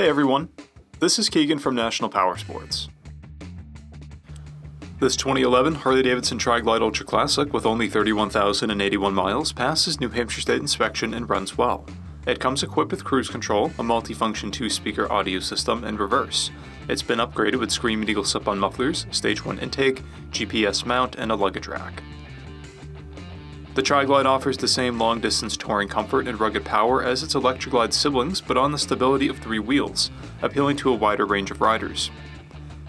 Hey everyone, this is Keegan from National Powersports. This 2011 Harley-Davidson TRIGLIDE Ultra Classic with only 31,081 miles passes New Hampshire State inspection and runs well. It comes equipped with cruise control, a multifunction 2-speaker audio system, and reverse. It's been upgraded with Screaming Eagle slip-on mufflers, Stage 1 intake, GPS mount, and a luggage rack. The TRIGLIDE offers the same long-distance touring comfort and rugged power as its Electroglide siblings, but on the stability of 3 wheels, appealing to a wider range of riders.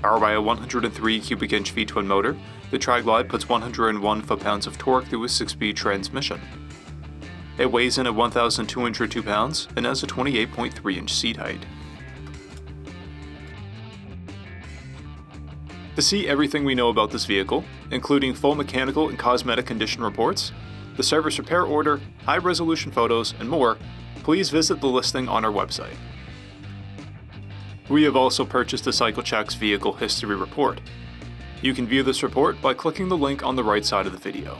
Powered by a 103 cubic inch V-twin motor, the TRIGLIDE puts 101 foot-pounds of torque through a 6-speed transmission. It weighs in at 1,202 pounds and has a 28.3 inch seat height. To see everything we know about this vehicle, including full mechanical and cosmetic condition reports, the service repair order, high-resolution photos, and more, please visit the listing on our website. We have also purchased the CycleCheck's Vehicle History Report. You can view this report by clicking the link on the right side of the video.